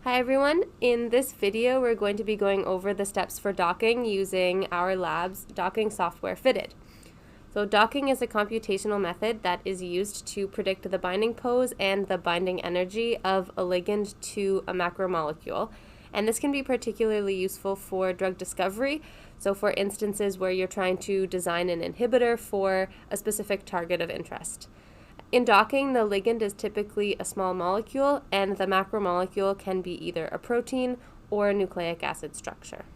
Hi everyone, in this video we're going to be going over the steps for docking using our lab's docking software Fitted. So docking is a computational method that is used to predict the binding pose and the binding energy of a ligand to a macromolecule. And this can be particularly useful for drug discovery, so for instances where you're trying to design an inhibitor for a specific target of interest. In docking, the ligand is typically a small molecule, and the macromolecule can be either a protein or a nucleic acid structure.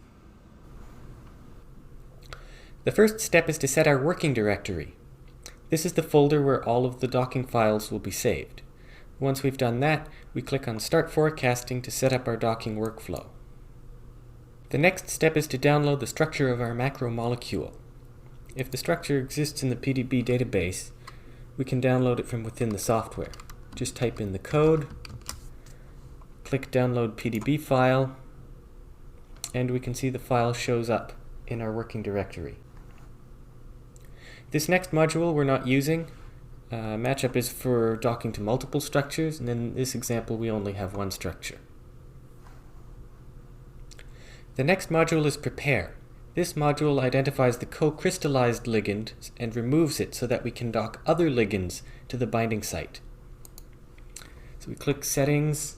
The first step is to set our working directory. This is the folder where all of the docking files will be saved. Once we've done that, we click on Start Forecasting to set up our docking workflow. The next step is to download the structure of our macromolecule. If the structure exists in the PDB database, we can download it from within the software. Just type in the code, click Download PDB file, and we can see the file shows up in our working directory. This next module we're not using. Matchup is for docking to multiple structures, and in this example we only have one structure. The next module is Prepare. This module identifies the co-crystallized ligand and removes it so that we can dock other ligands to the binding site. So we click Settings,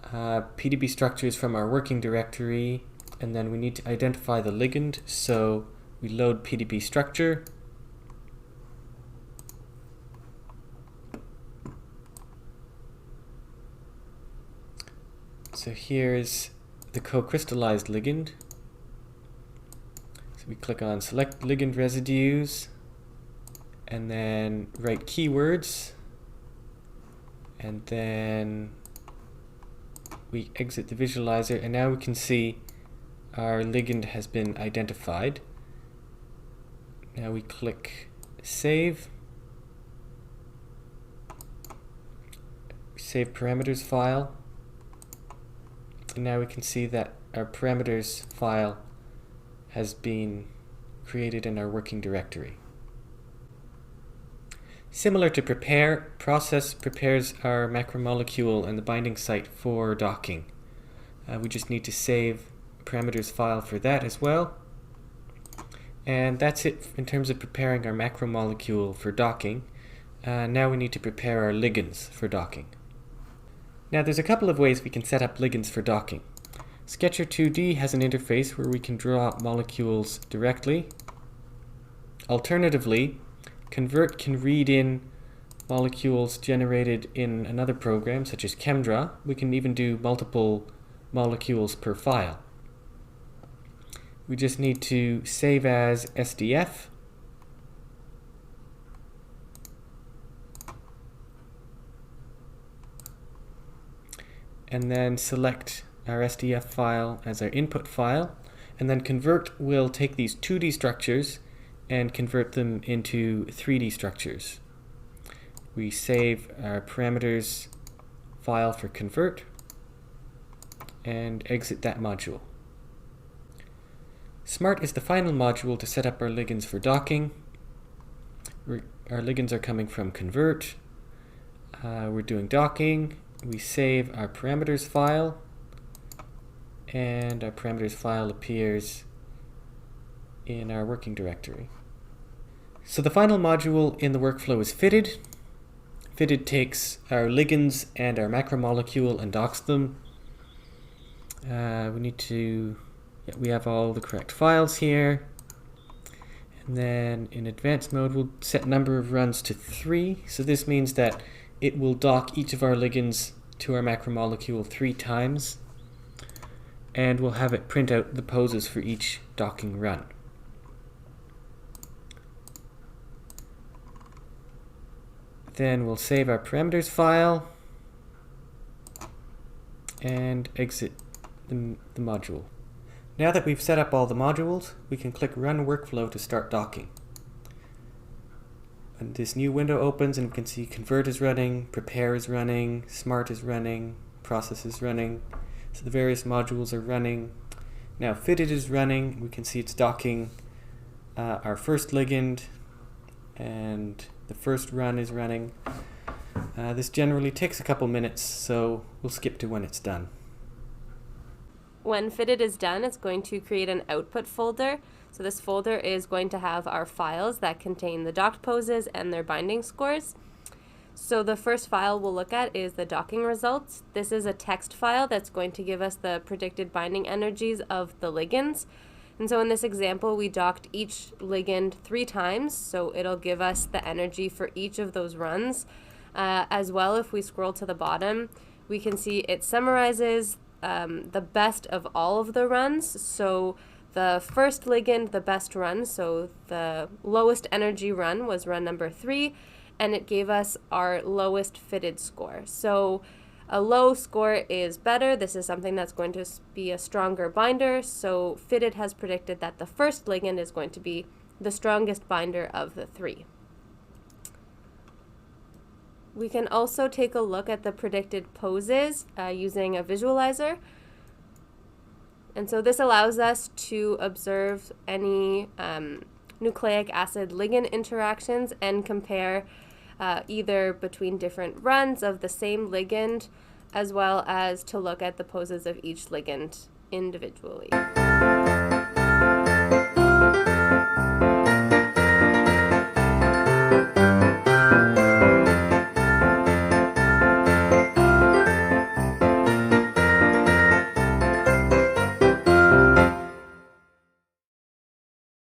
PDB structures from our working directory, and then we need to identify the ligand, so we load PDB structure. So here's the co-crystallized ligand. We click on Select Ligand Residues, and then write keywords, and then we exit the visualizer, and now we can see our ligand has been identified. Now we click Save, Save Parameters File, and now we can see that our parameters file has been created in our working directory. Similar to Prepare, Process prepares our macromolecule and the binding site for docking. We just need to save parameters file for that as well. And that's it in terms of preparing our macromolecule for docking. Now we need to prepare our ligands for docking. Now there's a couple of ways we can set up ligands for docking. Sketcher 2D has an interface where we can draw molecules directly. Alternatively, Convert can read in molecules generated in another program, such as ChemDraw. We can even do multiple molecules per file. We just need to save as SDF, and then select our SDF file as our input file, and then Convert will take these 2D structures and convert them into 3D structures. We save our parameters file for Convert and exit that module. Smart is the final module to set up our ligands for docking. Our ligands are coming from Convert. We're doing docking. We save our parameters file, and our parameters file appears in our working directory. So the final module in the workflow is Fitted. Fitted takes our ligands and our macromolecule and docks them. We have all the correct files here. And then in advanced mode, we'll set number of runs to 3. So this means that it will dock each of our ligands to our macromolecule 3 times. And we'll have it print out the poses for each docking run. Then we'll save our parameters file and exit the module. Now that we've set up all the modules, we can click Run Workflow to start docking. And this new window opens and we can see Convert is running, Prepare is running, Smart is running, Process is running. So the various modules are running. Now Fitted is running. We can see it's docking our first ligand, and the first run is running. This generally takes a couple minutes, so we'll skip to when it's done. When fitted is done, it's going to create an output folder. So this folder is going to have our files that contain the docked poses and their binding scores. So the first file we'll look at is the docking results. This is a text file that's going to give us the predicted binding energies of the ligands. And so in this example, we docked each ligand 3 times, so it'll give us the energy for each of those runs. As well, if we scroll to the bottom, we can see it summarizes the best of all of the runs. So the first ligand, the best run, so the lowest energy run was run number 3, and it gave us our lowest fitted score. So a low score is better. This is something that's going to be a stronger binder. So fitted has predicted that the first ligand is going to be the strongest binder of the 3. We can also take a look at the predicted poses using a visualizer. And so this allows us to observe any nucleic acid ligand interactions and compare either between different runs of the same ligand, as well as to look at the poses of each ligand individually.